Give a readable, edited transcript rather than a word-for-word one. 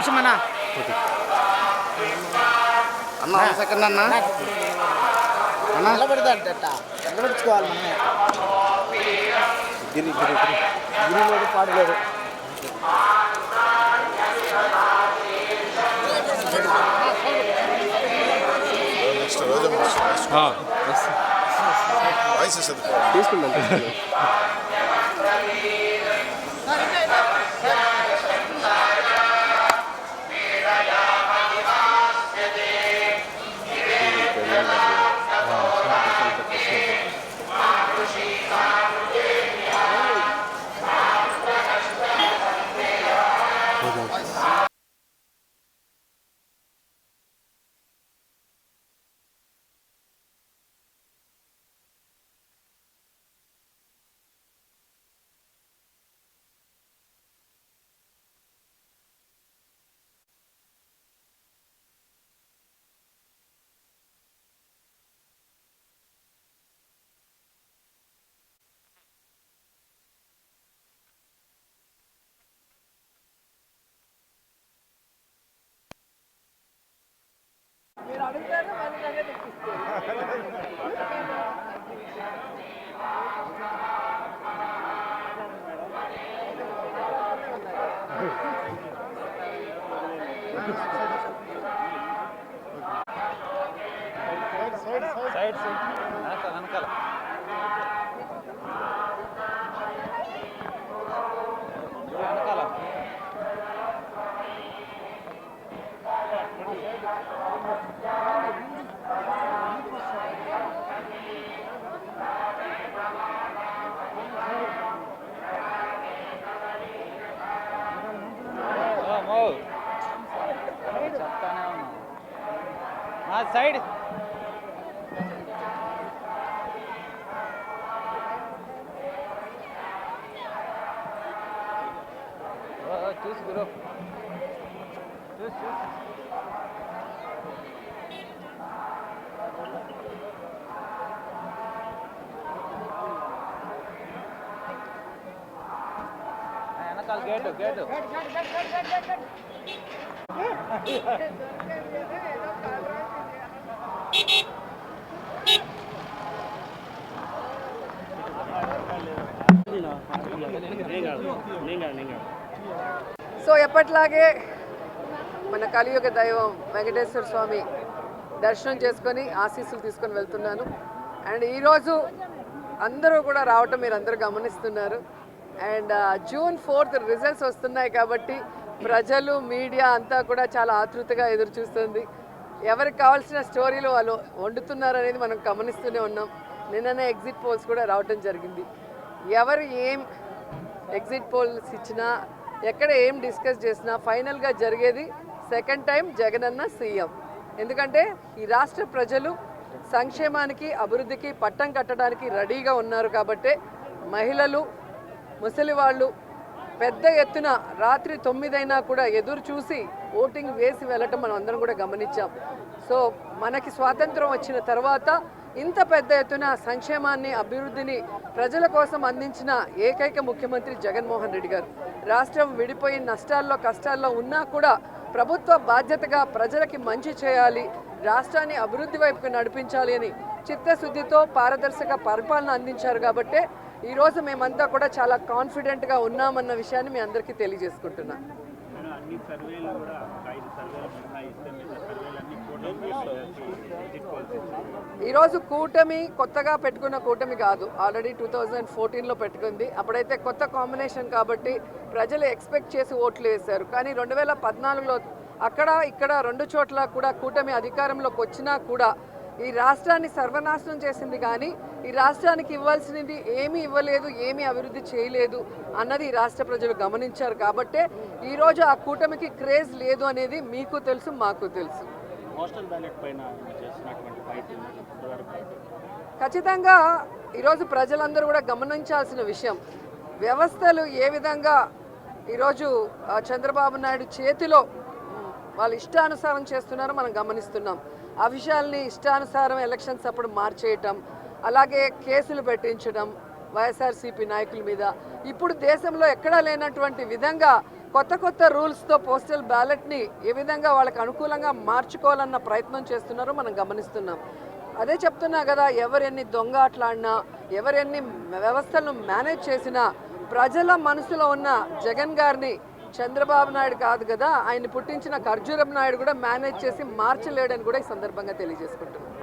నిమిషం అన్న అన్న సెకండ్ అన్న నిలబెడతా నిలబెట్టుకోవాలి మనమే గిరి లేదు పాడలేదు నెక్స్ట్ రోజు వాయిస్ వస్తుంది తీసుకుందాం సైడ్ చూసి గురు చూసి వెనకాల గేటు గేటు సో ఎప్పట్లాగే మన కలియుగ దైవం వెంకటేశ్వర స్వామి దర్శనం చేసుకొని ఆశీస్సులు తీసుకొని వెళ్తున్నాను. అండ్ ఈరోజు అందరూ కూడా రావటం మీరు అందరూ గమనిస్తున్నారు. అండ్ June 4th రిజల్ట్స్ వస్తున్నాయి కాబట్టి ప్రజలు మీడియా అంతా కూడా చాలా ఆతృతగా ఎదురు చూస్తుంది. ఎవరికి కావాల్సిన స్టోరీలు వాళ్ళు వండుతున్నారు అనేది మనం గమనిస్తూనే ఉన్నాం. నిన్ననే ఎగ్జిట్ పోల్స్ కూడా రావటం జరిగింది. ఎవరు ఏం ఎగ్జిట్ పోల్స్ ఇచ్చినా ఎక్కడ ఏం డిస్కస్ చేసినా ఫైనల్గా జరిగేది సెకండ్ టైం జగనన్న సీఎం. ఎందుకంటే ఈ రాష్ట్ర ప్రజలు సంక్షేమానికి అభివృద్ధికి పట్టం కట్టడానికి రెడీగా ఉన్నారు. కాబట్టి మహిళలు ముసలి వాళ్ళు పెద్ద ఎత్తున రాత్రి 9 అయినా కూడా ఎదురు చూసి ఓటింగ్ వేసి వెళ్ళటం మనం అందరం కూడా గమనించాం. సో మనకి స్వాతంత్రం వచ్చిన తర్వాత ఇంత పెద్ద ఎత్తున సంక్షేమాన్ని అభివృద్ధిని ప్రజల కోసం అందించిన ఏకైక ముఖ్యమంత్రి జగన్మోహన్ రెడ్డి గారు. రాష్ట్రం విడిపోయి నష్టాల్లో కష్టాల్లో ఉన్నా కూడా ప్రభుత్వ బాధ్యతగా ప్రజలకి మంచి చేయాలి, రాష్ట్రాన్ని అభివృద్ధి వైపుకు నడిపించాలి అని చిత్తశుద్ధితో పారదర్శక పరిపాలన అందించారు. కాబట్టి ఈరోజు మేమంతా కూడా చాలా కాన్ఫిడెంట్గా ఉన్నామన్న విషయాన్ని మీ అందరికీ తెలియజేసుకుంటున్నాను. ఈరోజు కూటమి కొత్తగా పెట్టుకున్న కూటమి కాదు, ఆల్రెడీ 2014లో పెట్టుకుంది. అప్పుడైతే కొత్త కాంబినేషన్ కాబట్టి ప్రజలు ఎక్స్పెక్ట్ చేసి ఓట్లు వేశారు. కానీ 2014లో అక్కడ ఇక్కడ 2 చోట్ల కూడా కూటమి అధికారంలోకి వచ్చినా కూడా ఈ రాష్ట్రాన్ని సర్వనాశనం చేసింది. కానీ ఈ రాష్ట్రానికి ఇవ్వాల్సినది ఏమీ ఇవ్వలేదు, ఏమీ అభివృద్ధి చేయలేదు అన్నది ఈ రాష్ట్ర ప్రజలు గమనించారు. కాబట్టే ఈరోజు ఆ కూటమికి క్రేజ్ లేదు అనేది మీకు తెలుసు, మాకు తెలుసు. ఖచ్చితంగా ఈరోజు ప్రజలందరూ కూడా గమనించాల్సిన విషయం, వ్యవస్థలు ఏ విధంగా ఈరోజు చంద్రబాబు నాయుడు చేతిలో వాళ్ళు ఇష్టానుసారం చేస్తున్నారో మనం గమనిస్తున్నాం. ఆ విషయాల్ని ఇష్టానుసారం ఎలక్షన్స్ అప్పుడు మార్చేయటం, అలాగే కేసులు పెట్టించడం వైఎస్ఆర్సీపీ నాయకుల మీద, ఇప్పుడు దేశంలో ఎక్కడా లేనటువంటి విధంగా కొత్త కొత్త రూల్స్తో పోస్టల్ బ్యాలెట్ని ఏ విధంగా వాళ్ళకి అనుకూలంగా మార్చుకోవాలన్న ప్రయత్నం చేస్తున్నారో మనం గమనిస్తున్నాం. అదే చెప్తున్నా కదా, ఎవరెన్ని దొంగ ఆటలాడినా, ఎవరెన్ని వ్యవస్థలను మేనేజ్ చేసినా ప్రజల మనసులో ఉన్న జగన్ గారిని చంద్రబాబు నాయుడు కాదు కదా, ఆయన్ని పుట్టించిన ఖర్జూరం నాయుడు కూడా మేనేజ్ చేసి మార్చలేడని కూడా ఈ సందర్భంగా తెలియజేసుకుంటున్నాం.